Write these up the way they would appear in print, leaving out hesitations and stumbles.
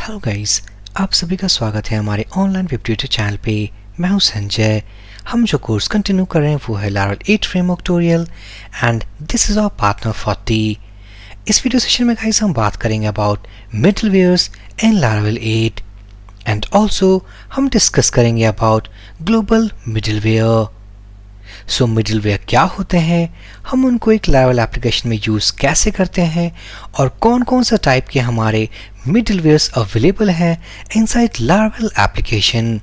Hello guys, आप सभी का स्वागत है हमारे ऑनलाइन वेब ट्यूटर चैनल पे। मैं हूं संजय। हम जो कोर्स कंटिन्यू कर रहे हैं वो है Laravel 8 framework tutorial and this is our partner 40। इस वीडियो सेशन में गाइस हम बात करेंगे about middlewares in Laravel 8 and also हम डिस्कस करेंगे about global middleware. So middleware क्या होते हैं, हम उनको एक Laravel एप्लीकेशन में यूज़ कैसे करते हैं और कौन कौन सा टाइप के हमारे मिडलवेयर्स अवेलेबल हैं इनसाइड Laravel एप्लीकेशन,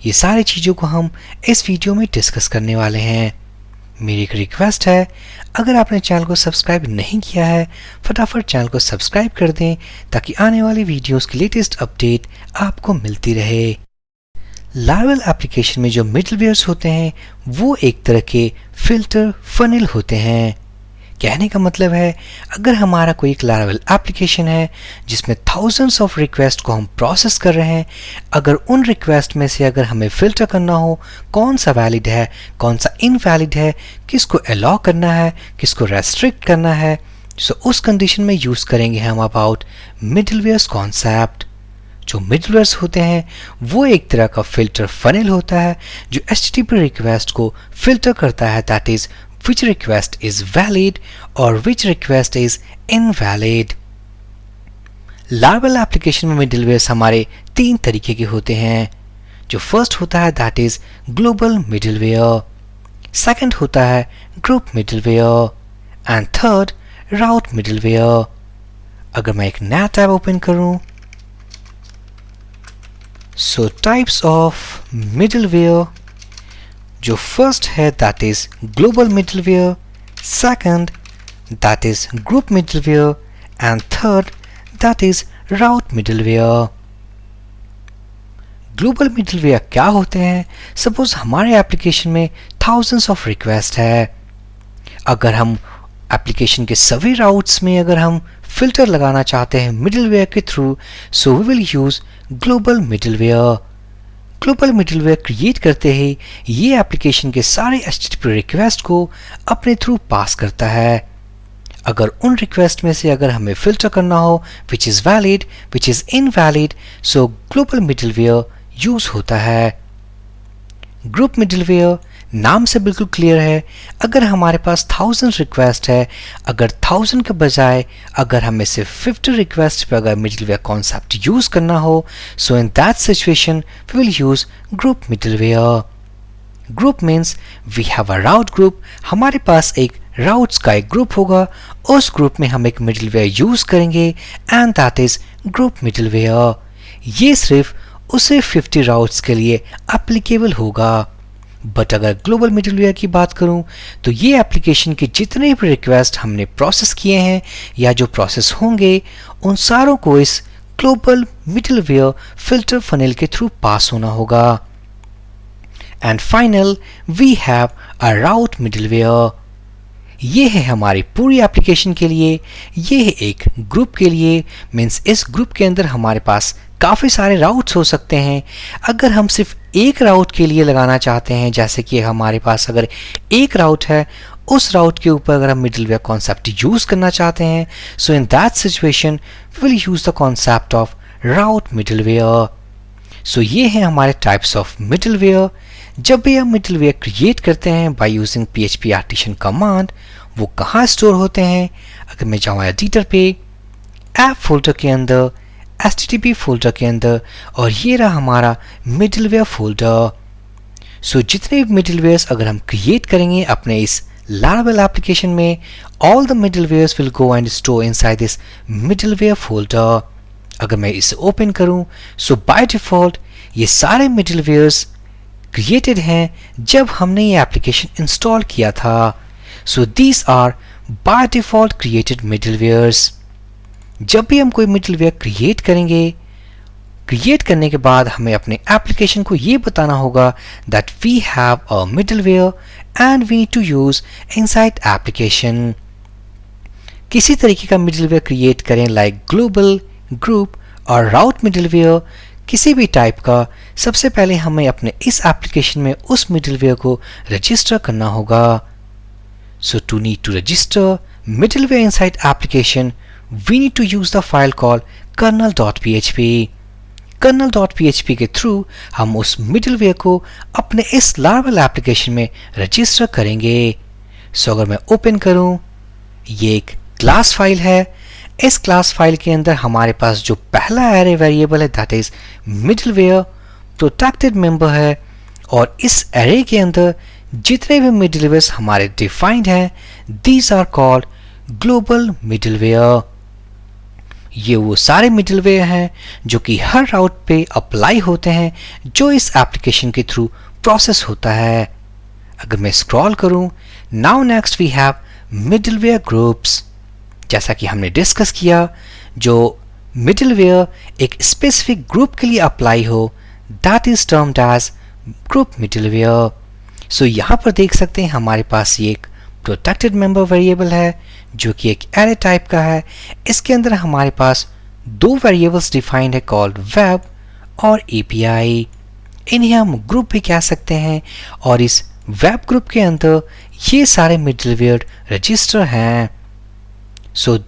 ये सारी चीज़ों को हम इस वीडियो में डिस्कस करने वाले हैं। मेरी एक रिक्वेस्ट है, अगर आपने चैनल को सब्सक्राइब नहीं किया है फटाफट चैनल को सब्सक्राइब कर दें ताकि आने वाली वीडियोस की लेटेस्ट अपडेट आपको मिलती रहे। Laravel एप्लीकेशन में जो मिडलवेयर्स होते हैं वो एक तरह के फिल्टर फनल होते हैं। कहने का मतलब है, अगर हमारा कोई एक Laravel एप्लीकेशन है जिसमें थाउजेंड्स ऑफ रिक्वेस्ट को हम प्रोसेस कर रहे हैं, अगर उन रिक्वेस्ट में से अगर हमें फिल्टर करना हो कौन सा वैलिड है कौन सा इनवैलिड है, किसको अलाउ करना है किसको रेस्ट्रिक्ट करना है, सो उस कंडीशन में यूज़ करेंगे हम अबाउट मिडलवेयर्स कॉन्सेप्ट। जो मिडलवेयर्स होते हैं वो एक तरह का फिल्टर फनल होता है जो HTTP रिक्वेस्ट को फिल्टर करता है, that is which request is valid or which request is invalid। Laravel application में मिडलवेयर्स हमारे तीन तरीके के होते हैं। जो फर्स्ट होता है that is global middleware, second होता है group middleware and third route middleware. अगर मैं एक नया टैब ओपन करूं, सो टाइप्स ऑफ मिडलवेयर, जो फर्स्ट है that is global middleware, second that is group middleware and third that is route middleware. Global middleware क्या होते हैं? सपोज हमारे एप्लीकेशन में थाउजेंड्स ऑफ रिक्वेस्ट है, अगर हम एप्लीकेशन के सभी राउट्स में अगर हम फिल्टर लगाना चाहते हैं मिडलवेयर के through, so we will use global middleware. Global middleware create करते ही ये एप्लीकेशन के सारे HTTP रिक्वेस्ट को अपने थ्रू पास करता है। अगर उन रिक्वेस्ट में से अगर हमें फिल्टर करना हो which is valid which is invalid, so global middleware use होता है। ग्रुप मिडलवेयर नाम से बिल्कुल क्लियर है, अगर हमारे पास 1000 रिक्वेस्ट है, अगर 1000 के बजाय अगर हमें सिर्फ 50 रिक्वेस्ट पे अगर मिडलवेयर कॉन्सेप्ट यूज करना हो, so in that situation we will use group middleware. Group means we have a route group, हमारे पास एक राउट्स का एक ग्रुप होगा, उस ग्रुप में हम एक मिडलवेयर यूज करेंगे and that is group middleware. ये सिर्फ उसे 50 राउट्स के लिए एप्लीकेबल होगा। बट अगर ग्लोबल मिडलवेयर की बात करूं तो ये एप्लीकेशन के जितने भी रिक्वेस्ट हमने प्रोसेस किए हैं या जो प्रोसेस होंगे उन सारों को इस ग्लोबल मिडलवेयर फिल्टर फनल के थ्रू पास होना होगा। And final we have a route middleware. ये है हमारी पूरी एप्लीकेशन के लिए, ये है एक ग्रुप के लिए, मीन्स इस ग्रुप के अंदर हमारे पास काफ़ी सारे राउट्स हो सकते हैं। अगर हम सिर्फ एक राउट के लिए लगाना चाहते हैं, जैसे कि हमारे पास अगर एक राउट है, उस राउट के ऊपर अगर हम मिडलवेयर कॉन्सेप्ट यूज़ करना चाहते हैं, so in that situation we will use the concept of route middleware. So ये हैं हमारे टाइप्स ऑफ मिडलवेयर। जब भी हम मिडलवेयर क्रिएट करते हैं by using PHP artisan command, वो कहाँ स्टोर होते हैं? अगर मैं जाऊँ एडिटर पे, ऐप फोल्डर के अंदर, HTTP फोल्डर के अंदर, और ये रहा हमारा मिडलवेयर फोल्डर। सो जितने भी मिडलवेयर्स अगर हम क्रिएट करेंगे अपने इस Laravel एप्लीकेशन में, all the middlewares will go and store inside this middleware folder. अगर मैं इसे ओपन करूं, सो बाय डिफॉल्ट ये सारे मिडलवेयर्स क्रिएटेड हैं जब हमने ये एप्लीकेशन इंस्टॉल किया था। So these are by default created middlewares. जब भी हम कोई मिडलवेयर क्रिएट करेंगे, क्रिएट करने के बाद हमें अपने एप्लीकेशन को ये बताना होगा that we have a middleware and we need to use inside application. किसी तरीके का मिडलवेयर क्रिएट करें लाइक ग्लोबल, ग्रुप और राउट मिडलवेयर, किसी भी टाइप का, सबसे पहले हमें अपने इस एप्लीकेशन में उस मिडलवेयर को रजिस्टर करना होगा। So to need to register middleware inside application, we need to use the file called kernel.php. kernel.php के थ्रू हम उस मिडलवेयर को अपने इस Laravel एप्लीकेशन में रजिस्टर करेंगे। सो अगर मैं ओपन करूं, ये एक क्लास फाइल है। इस क्लास फाइल के अंदर हमारे पास जो पहला एरे वेरिएबल है that is middleware protected member है, और इस एरे के अंदर जितने भी मिडलवेयर्स हमारे डिफाइंड हैं these are called global middleware. ये वो सारे मिडलवेयर हैं जो कि हर राउट पे अप्लाई होते हैं जो इस एप्लीकेशन के थ्रू प्रोसेस होता है। अगर मैं स्क्रॉल करूं, now next we have middleware groups. जैसा कि हमने डिस्कस किया, जो मिडलवेयर एक स्पेसिफिक ग्रुप के लिए अप्लाई हो that is termed as group middleware. So यहाँ पर देख सकते हैं हमारे पास ये एक प्रोटेक्टेड मेंबर वेरिएबल है जो कि एक एरे टाइप का है। इसके अंदर हमारे पास दो वेरिएबल्स डिफाइंड है कॉल्ड वेब और एपीआई। इन्हें हम ग्रुप भी कह सकते हैं, और इस वेब ग्रुप के अंदर ये सारे मिडलवेयर रजिस्टर हैं। सो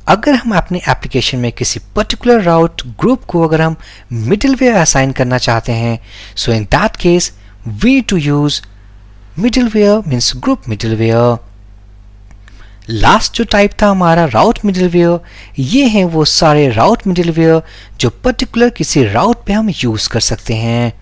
अगर हम अपने एप्लीकेशन में किसी पर्टिकुलर राउट ग्रुप को अगर हम मिडलवेयर असाइन करना चाहते हैं, so in that case we need to use middleware means group middleware. Last जो टाइप था हमारा राउट मिडलवेयर, ये हैं वो सारे राउट मिडलवेयर जो पर्टिकुलर किसी राउट पे हम यूज कर सकते हैं।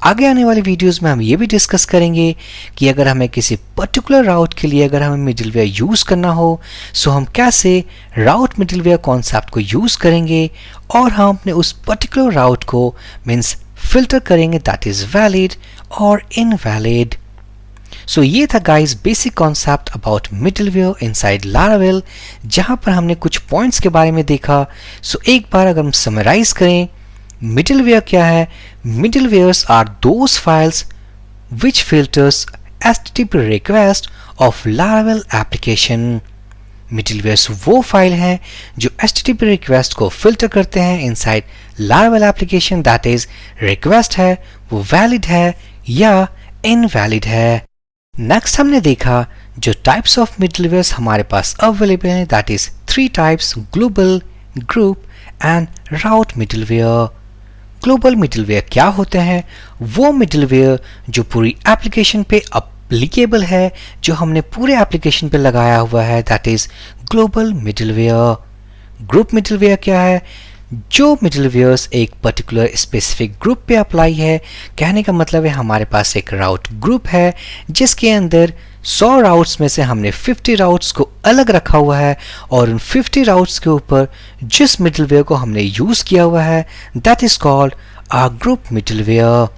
आगे आने वाले वीडियोस में हम ये भी डिस्कस करेंगे कि अगर हमें किसी पर्टिकुलर राउट के लिए अगर हमें मिडलवेयर यूज करना हो, सो हम कैसे राउट मिडलवेयर कॉन्सेप्ट को यूज करेंगे और हम अपने उस पर्टिकुलर राउट को मीन्स फिल्टर करेंगे दैट इज वैलिड और इनवैलिड। सो ये था guys basic concept about middleware inside Laravel, जहां पर हमने कुछ पॉइंट्स के बारे में देखा। सो एक बार अगर हम समराइज करें, मिडलवेयर क्या है? Middlewares are those files which filters HTTP request of Laravel application। Middlewares वो फाइल हैं जो HTTP रिक्वेस्ट को फिल्टर करते हैं inside Laravel application, that is request है वो वैलिड है या इनवैलिड है। नेक्स्ट हमने देखा जो टाइप्स ऑफ मिडलवेयर्स हमारे पास अवेलेबल हैं that is 3 types, global, group and route middleware. Global middleware क्या होते हैं? वो मिडलवेयर जो पूरी एप्लीकेशन पे एप्लीकेबल है, जो हमने पूरे एप्लीकेशन पे लगाया हुआ है, that is global middleware. Group middleware क्या है? जो मिडलवेयर्स एक पर्टिकुलर स्पेसिफिक ग्रुप पे अप्लाई है। कहने का मतलब है हमारे पास एक राउट ग्रुप है जिसके अंदर 100 राउट्स में से हमने 50 राउट्स को अलग रखा हुआ है, और उन 50 राउट्स के ऊपर जिस मिडलवेयर को हमने यूज किया हुआ है that is called our group middleware.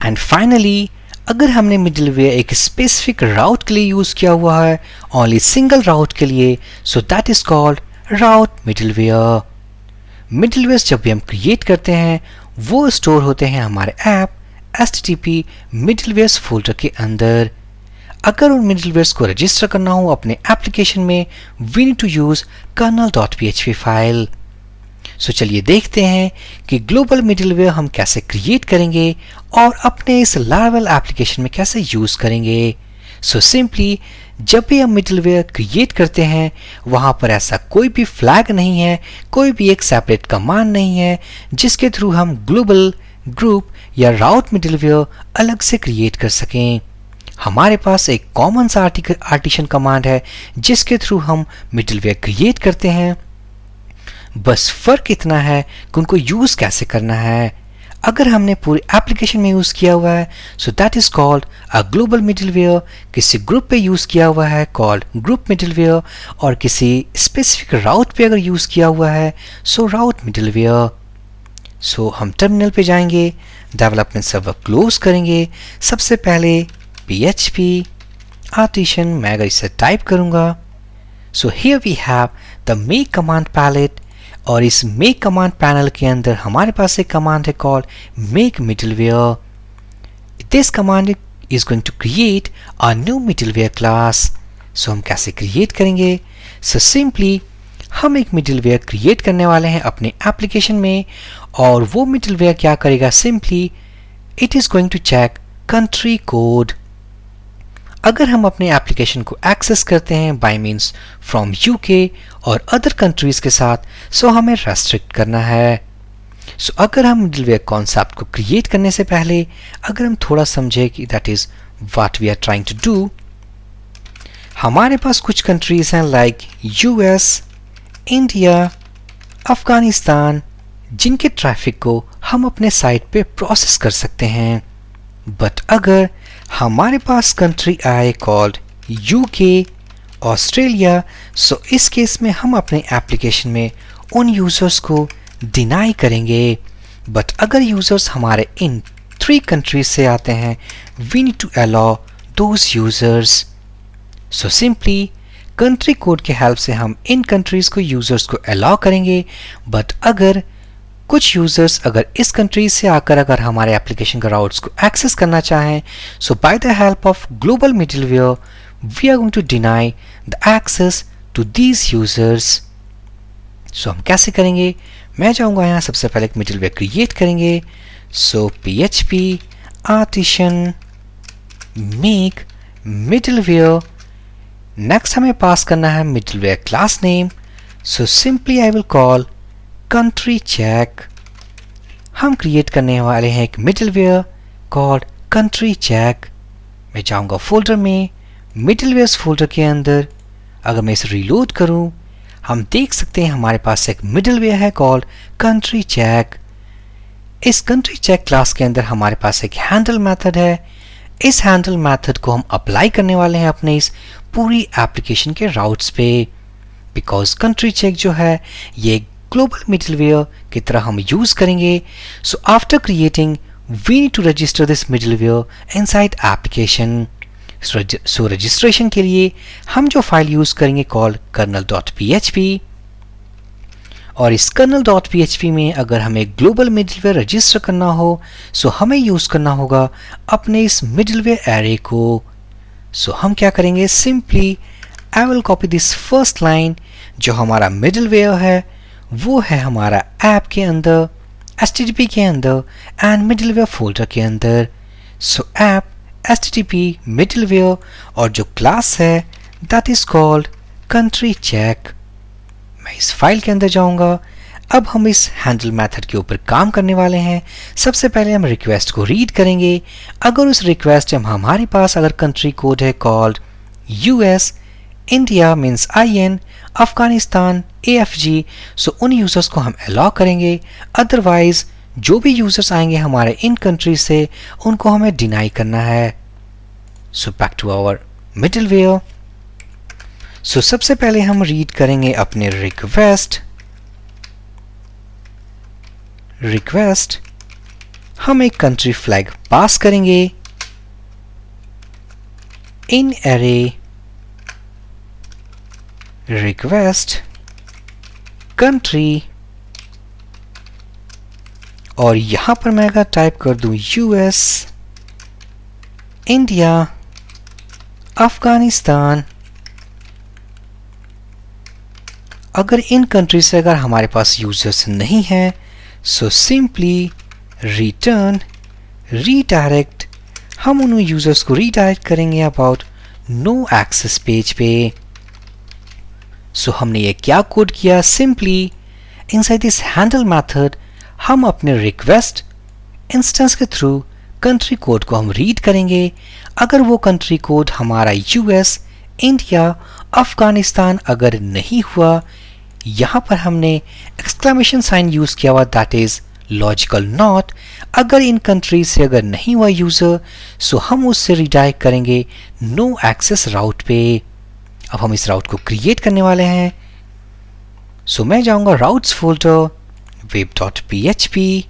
And finally अगर हमने मिडलवेयर एक स्पेसिफिक राउट के लिए यूज किया हुआ है, ओनली सिंगल राउट के लिए, so that is called route middleware. Middlewares जब भी हम क्रिएट करते हैं वो स्टोर होते हैं हमारे ऐप HTTP मिडलवेयर्स फोल्डर के अंदर। अगर उन मिडलवेयर्स को रजिस्टर करना हो अपने एप्लीकेशन में, we need to use kernel.php file. So चलिए देखते हैं कि ग्लोबल मिडलवेयर हम कैसे क्रिएट करेंगे और अपने इस Laravel एप्लीकेशन में कैसे यूज करेंगे। सो सिंपली जब भी हम मिडलवेयर क्रिएट करते हैं वहां पर ऐसा कोई भी फ्लैग नहीं है, कोई भी एक सेपरेट कमांड नहीं है जिसके थ्रू हम ग्लोबल, ग्रुप या राउट मिडलवेयर अलग से क्रिएट कर सकें। हमारे पास एक कॉमन सा आर्टिशन कमांड है जिसके थ्रू हम मिडलवेयर क्रिएट करते हैं। बस फर्क इतना है कि उनको यूज कैसे करना है। अगर हमने पूरी एप्लीकेशन में यूज किया हुआ है सो that is called a global middleware, किसी ग्रुप पे यूज किया हुआ है कॉल्ड ग्रुप मिडलवेयर, और किसी स्पेसिफिक राउट पे अगर यूज किया हुआ है सो राउट मिडलवेयर। सो हम टर्मिनल पे जाएंगे, डेवलपमेंट सर्वर क्लोज करेंगे। सबसे पहले PHP आर्टिशन मैं अगर इसे टाइप करूंगा, so here we have the make command palette, और इस मेक कमांड पैनल के अंदर हमारे पास एक कमांड है called make middleware. This command is going to create a new middleware class. So हम कैसे क्रिएट करेंगे? सो सिंपली हम एक मिडलवेयर क्रिएट करने वाले हैं अपने एप्लीकेशन में, और वो मिडलवेयर क्या करेगा? Simply it is going to check country code. अगर हम अपने एप्लीकेशन को एक्सेस करते हैं बाय मींस फ्रॉम UK और अदर कंट्रीज के साथ, सो हमें रेस्ट्रिक्ट करना है। सो अगर हम मिडलवेयर कॉन्सेप्ट को क्रिएट करने से पहले अगर हम थोड़ा समझे कि that is what we are trying to do, हमारे पास कुछ कंट्रीज हैं लाइक यूएस, इंडिया, अफगानिस्तान, जिनके ट्रैफिक को हम अपने साइट पे प्रोसेस कर सकते हैं। बट अगर हमारे पास कंट्री आए कॉल्ड यूके, ऑस्ट्रेलिया, सो इस केस में हम अपने एप्लीकेशन में उन यूजर्स को डिनाई करेंगे। बट अगर यूजर्स हमारे इन 3 कंट्रीज से आते हैं, we need to allow those users. So simply country code के हेल्प से हम इन कंट्रीज को यूजर्स को अलाउ करेंगे। बट अगर कुछ यूजर्स अगर इस कंट्रीज से आकर अगर हमारे एप्लीकेशन का राउट्स को एक्सेस करना चाहें, so by the help of global middleware we are going to deny the access to these users. So हम कैसे करेंगे, मैं चाहूँगा यहाँ सबसे पहले एक मिडलवेयर क्रिएट करेंगे। So php artisan make middleware, next हमें पास करना है middleware class name. So simply I will call country check. हम क्रिएट करने वाले हैं एक मिडलवेयर कॉल्ड कंट्री चेक। मैं जाऊंगा फोल्डर में, मिडलवेयर्स फोल्डर के अंदर। अगर मैं इसे रीलोड करूं, हम देख सकते हैं हमारे पास एक मिडलवेयर है कॉल्ड कंट्री चेक। इस कंट्री चेक क्लास के अंदर हमारे पास एक हैंडल मेथड है। इस हैंडल मेथड को हम अप्लाई करने वाले हैं अपने इस पूरी एप्लीकेशन के राउट्स पे, बिकॉज कंट्री चेक जो है ये ग्लोबल मिडलवेयर की तरह हम यूज करेंगे। So after creating we need to register this middleware inside application. So registration के लिए हम जो फाइल यूज करेंगे कॉल्ड kernel.php, और इस kernel.php में अगर हमें ग्लोबल मिडलवेयर रजिस्टर करना हो, सो हमें यूज करना होगा अपने इस मिडलवेयर एरे को। सो हम क्या करेंगे, simply I will copy this first line. जो हमारा मिडलवेयर है वो है हमारा ऐप के अंदर, HTTP के अंदर एंड मिडलवेयर फोल्डर के अंदर। सो ऐप HTTP मिडलवेयर और जो क्लास है that is called country check. मैं इस फाइल के अंदर जाऊंगा। अब हम इस हैंडल मेथड के ऊपर काम करने वाले हैं। सबसे पहले हम रिक्वेस्ट को रीड करेंगे। अगर उस रिक्वेस्ट में हमारे पास अगर कंट्री कोड है called US, India means IN, Afghanistan AFG, सो उन यूजर्स को हम अलाउ करेंगे। अदरवाइज जो भी यूजर्स आएंगे हमारे इन कंट्री से उनको हमें डिनाई करना है। So back to our middleware. So सबसे पहले हम रीड करेंगे अपने रिक्वेस्ट। हम एक कंट्री फ्लैग पास करेंगे इन एरे रिक्वेस्ट कंट्री, और यहां पर मैं अगर टाइप कर दूं US, इंडिया, अफगानिस्तान, अगर इन कंट्री से अगर हमारे पास यूजर्स नहीं हैं, सो सिंपली रिटर्न रीडायरेक्ट। हम उन यूजर्स को रीडायरेक्ट करेंगे अबाउट नो एक्सेस पेज पे। सो हमने ये क्या कोड किया, simply inside this handle method हम अपने रिक्वेस्ट इंस्टेंस के थ्रू कंट्री कोड को हम रीड करेंगे। अगर वो कंट्री कोड हमारा US, इंडिया, अफगानिस्तान अगर नहीं हुआ, यहाँ पर हमने एक्सक्लेमेशन साइन यूज किया हुआ, दैट इज लॉजिकल नॉट। अगर इन कंट्री से अगर नहीं हुआ यूजर, सो हम उससे रिडायरेक्ट करेंगे नो एक्सेस राउट पे। अब हम इस राउट को क्रिएट करने वाले हैं। सो मैं जाऊंगा राउट्स फोल्डर, web.php।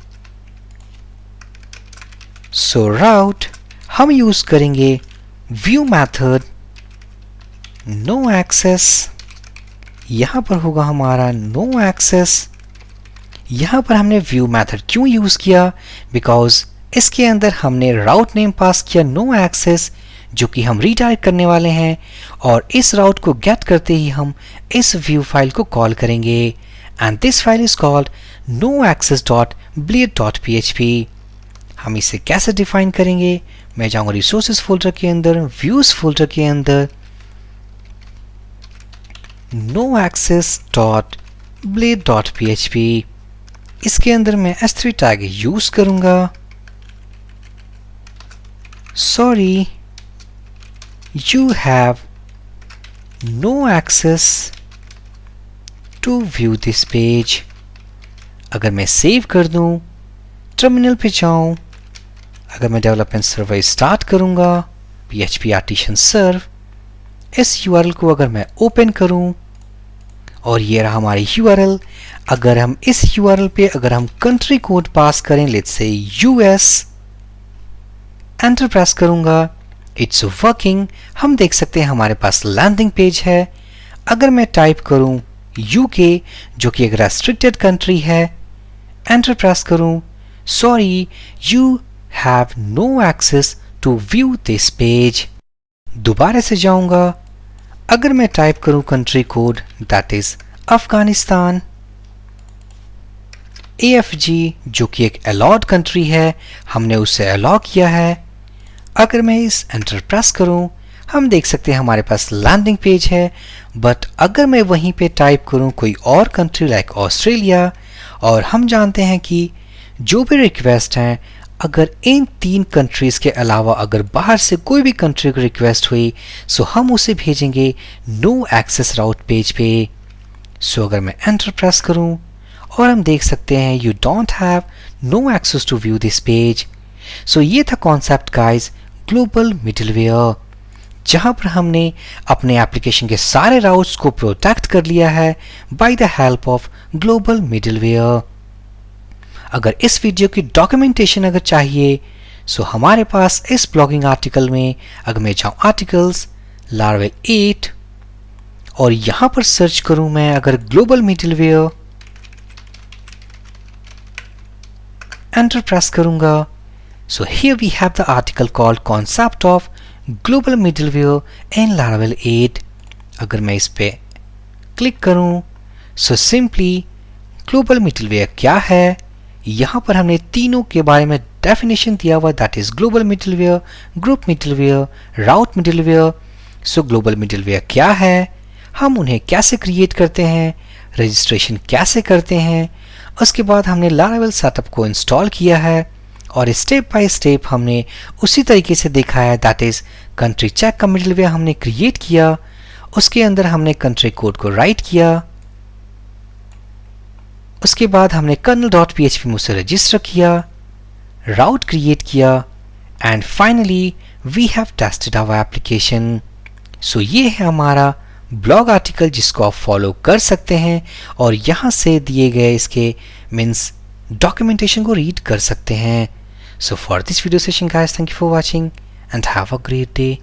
सो राउट हम यूज करेंगे व्यू मेथड, नो एक्सेस। यहां पर होगा हमारा नो एक्सेस। यहां पर हमने व्यू मेथड क्यों यूज किया, बिकॉज इसके अंदर हमने राउट नेम पास किया नो एक्सेस, जो कि हम रीडायरेक्ट करने वाले हैं, और इस राउट को गेट करते ही हम इस व्यू फाइल को कॉल करेंगे, and this file is called noaccess.bleed.php। हम इसे कैसे डिफाइन करेंगे, मैं जाऊंगा रिसोर्सेज फोल्डर के अंदर, व्यूज फोल्डर के अंदर, noaccess.bleed.php। इसके अंदर मैं S3 टैग यूज करूंगा। Sorry, you have no access to view this page. अगर मैं सेव कर दूं, टर्मिनल पे जाऊं, अगर मैं डेवलपमेंट सर्वर स्टार्ट करूंगा, PHP आर्टिशन सर्व, इस URL को अगर मैं ओपन करूं और ये रहा हमारी URL। अगर हम इस URL पे अगर हम कंट्री कोड पास करें, let's say US, enter press करूंगा, इट्स वर्किंग। हम देख सकते हैं हमारे पास लैंडिंग पेज है। अगर मैं टाइप करूं UK, जो कि एक रेस्ट्रिक्टेड कंट्री है, एंटर प्रेस करूं, sorry, you have no access to view this page. दोबारा से जाऊंगा, अगर मैं टाइप करूं country code, that is Afghanistan, AFG, जो कि एक अलाउड कंट्री है, हमने उसे अलाउ किया है। अगर मैं इस एंटर प्रेस करूं, हम देख सकते हैं हमारे पास लैंडिंग पेज है। बट अगर मैं वहीं पे टाइप करूं कोई और कंट्री लाइक ऑस्ट्रेलिया, और हम जानते हैं कि जो भी रिक्वेस्ट हैं, अगर इन 3 कंट्रीज़ के अलावा अगर बाहर से कोई भी कंट्री की रिक्वेस्ट हुई, सो हम उसे भेजेंगे नो एक्सेस राउट पेज पे। सो अगर मैं एंटर प्रेस करूं और हम देख सकते हैं you don't have no access to view this page. So ये था कॉन्सेप्ट गाइस, ग्लोबल मिडलवेयर, जहां पर हमने अपने एप्लीकेशन के सारे राउट्स को प्रोटेक्ट कर लिया है bye the help of global middleware. अगर इस वीडियो की डॉक्यूमेंटेशन अगर चाहिए, सो हमारे पास इस ब्लॉगिंग आर्टिकल में, अगर मैं जाऊं आर्टिकल्स Laravel 8 और यहां पर सर्च करूं मैं अगर ग्लोबल मिडलवेयर, एंटर प्रेस करूंगा, so here we have the article called concept of global middleware in Laravel 8। अगर मैं इस पे क्लिक करूं, सो सिंपली ग्लोबल मिडलवेयर क्या है, यहाँ पर हमने तीनों के बारे में डेफिनेशन दिया हुआ, that is global middleware, group middleware, route middleware. So global middleware क्या है, हम उन्हें कैसे क्रिएट करते हैं, रजिस्ट्रेशन कैसे करते हैं, उसके बाद हमने Laravel सेटअप को इंस्टॉल किया है और स्टेप बाय स्टेप हमने उसी तरीके से देखा है, दैट इज कंट्री चेक का मिडलवेयर हमने क्रिएट किया, उसके अंदर हमने कंट्री कोड को राइट किया, उसके बाद हमने kernel.php में उसे रजिस्टर किया, राउट क्रिएट किया, and finally we have tested our application. So ये है हमारा ब्लॉग आर्टिकल जिसको आप फॉलो कर सकते हैं और यहाँ से दिए गए इसके मीन्स डॉक्यूमेंटेशन को रीड कर सकते हैं। So for this video session guys, thank you for watching and have a great day.